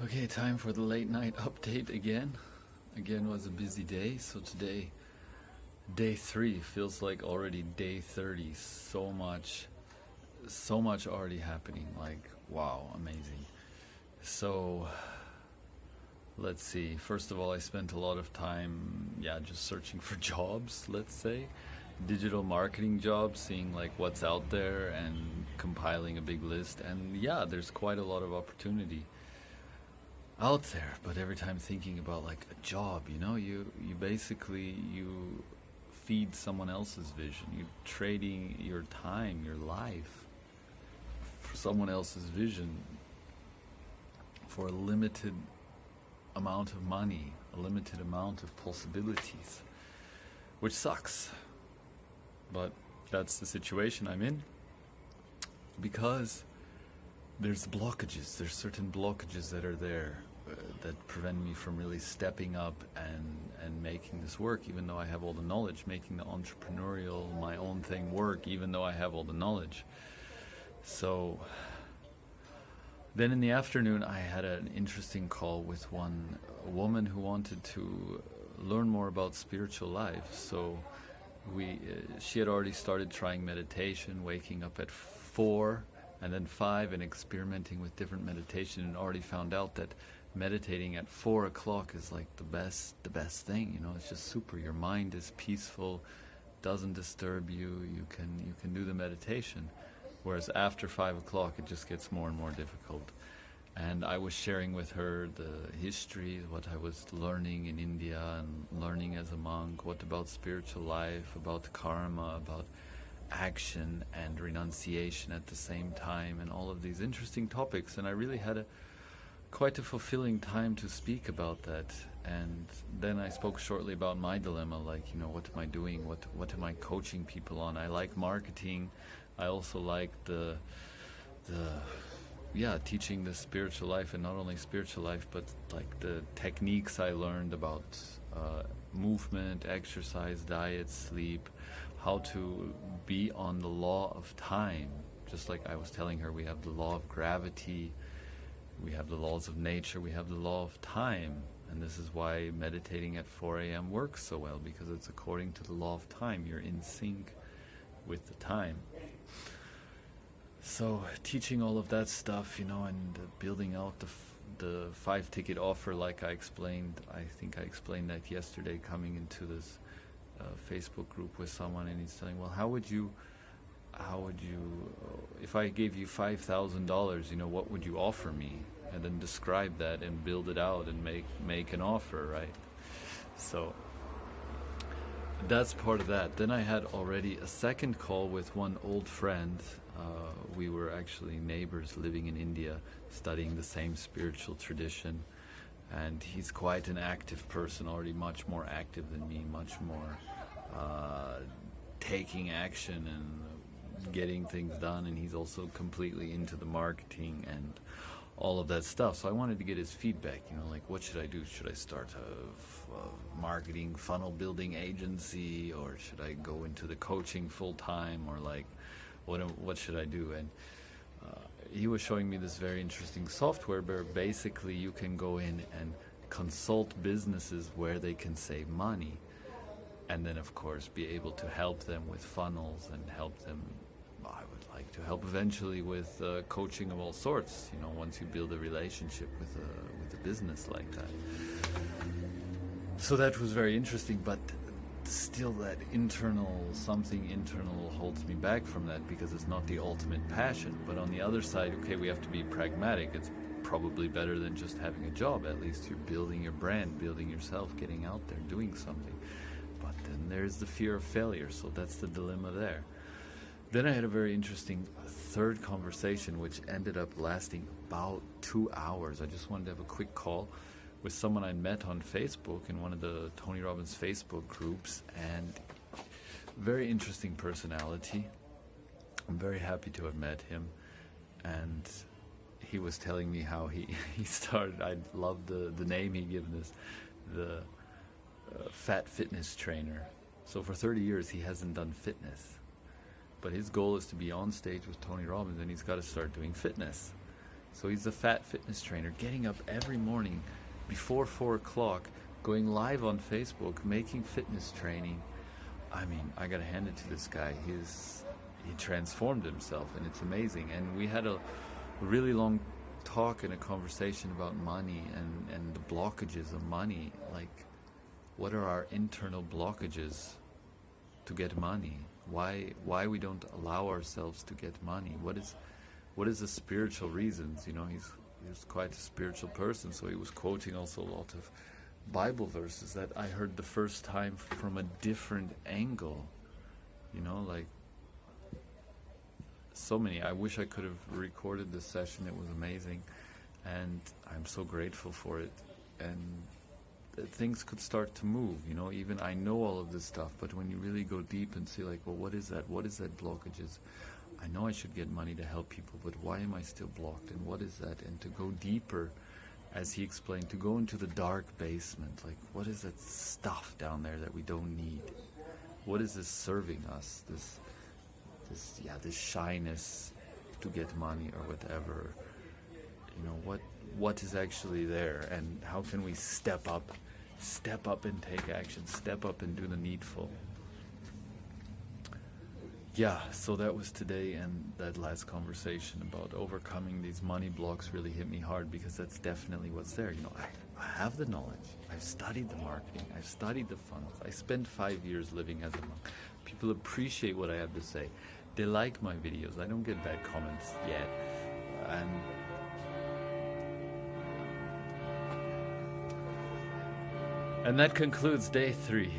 Okay, time for the late night update again. Again was a busy day, so today, day 3 feels like already day 30. So much already happening. Like, wow, amazing. So, let's see. First of all, I spent a lot of time, just searching for jobs, let's say. Digital marketing jobs, seeing like what's out there and compiling a big list. And yeah, there's quite a lot of opportunity out there, but every time thinking about like a job, you basically you feed someone else's vision. You're trading your time, your life for someone else's vision for a limited amount of money, a limited amount of possibilities, which sucks. But that's the situation I'm in because there's certain blockages that are there that prevent me from really stepping up and making this work, even though I have all the knowledge, making the entrepreneurial, my own thing work, even though I have all the knowledge. So then in the afternoon, I had an interesting call with one woman who wanted to learn more about spiritual life. So she had already started trying meditation, waking up at 4 and then 5 and experimenting with different meditation, and already found out that meditating at 4 o'clock is like the best thing. It's just super. Your mind is peaceful, doesn't disturb you. You can do the meditation, whereas after 5 o'clock it just gets more and more difficult. And I was sharing with her the history, what I was learning in India and learning as a monk, what about spiritual life, about karma, about action and renunciation at the same time, and all of these interesting topics. And I really had quite a fulfilling time to speak about that. And then I spoke shortly about my dilemma, like, what am I doing? What am I coaching people on? I like marketing. I also like the teaching the spiritual life, and not only spiritual life, but like the techniques I learned about movement, exercise, diet, sleep, how to be on the law of time. Just like I was telling her, we have the law of gravity, we have the laws of nature, we have the law of time. And this is why meditating at 4 a.m. works so well, because it's according to the law of time. You're in sync with the time. So teaching all of that stuff, and building out the 5-ticket offer, like I explained. I think I explained that yesterday, coming into this Facebook group with someone, and he's telling, well, how would you, if I gave you $5,000, what would you offer me? And then describe that and build it out and make an offer, right? So that's part of that. Then I had already a second call with one old friend. We were actually neighbors living in India, studying the same spiritual tradition. And he's quite an active person, already much more active than me, much more taking action and getting things done. And he's also completely into the marketing and all of that stuff. So I wanted to get his feedback, like, what should I do? Should I start a marketing funnel building agency, or should I go into the coaching full time, or like, what should I do? And he was showing me this very interesting software where basically you can go in and consult businesses where they can save money, and then of course be able to help them with funnels and help them. I would like to help eventually with coaching of all sorts, once you build a relationship with a business like that. So that was very interesting, but still that something internal holds me back from that, because it's not the ultimate passion. But on the other side, okay, we have to be pragmatic. It's probably better than just having a job. At least you're building your brand, building yourself, getting out there, doing something. But then there's the fear of failure, so that's the dilemma there. Then I had a very interesting third conversation, which ended up lasting about 2 hours. I just wanted to have a quick call with someone I met on Facebook in one of the Tony Robbins Facebook groups, and very interesting personality. I'm very happy to have met him, and he was telling me how he started. I love the name he gave this, the fat fitness trainer. So for 30 years he hasn't done fitness, but his goal is to be on stage with Tony Robbins, and he's got to start doing fitness. So he's a fat fitness trainer, getting up every morning before 4 o'clock, going live on Facebook, making fitness training. I mean, I gotta hand it to this guy. He transformed himself, and it's amazing. And we had a really long talk and a conversation about money and the blockages of money. Like, what are our internal blockages to get money? Why we don't allow ourselves to get money? What is the spiritual reasons? You know, he's quite a spiritual person, so he was quoting also a lot of Bible verses that I heard the first time from a different angle. You know, like so many. I wish I could have recorded this session. It was amazing, and I'm so grateful for it. And things could start to move, you know. Even I know all of this stuff, but when you really go deep and see, like, well, what is that blockages? I know I should get money to help people, but why am I still blocked, and what is that? And to go deeper, as he explained, to go into the dark basement, like, what is that stuff down there that we don't need? What is this serving us? This shyness to get money or whatever. You know, what is actually there, and how can we step up and take action, step up and do the needful. Yeah, so that was today, and that last conversation about overcoming these money blocks really hit me hard, because that's definitely what's there. You know, I have the knowledge, I've studied the marketing, I've studied the funds, I spent 5 years living as a monk. People appreciate what I have to say, they like my videos, I don't get bad comments yet, and that concludes day 3.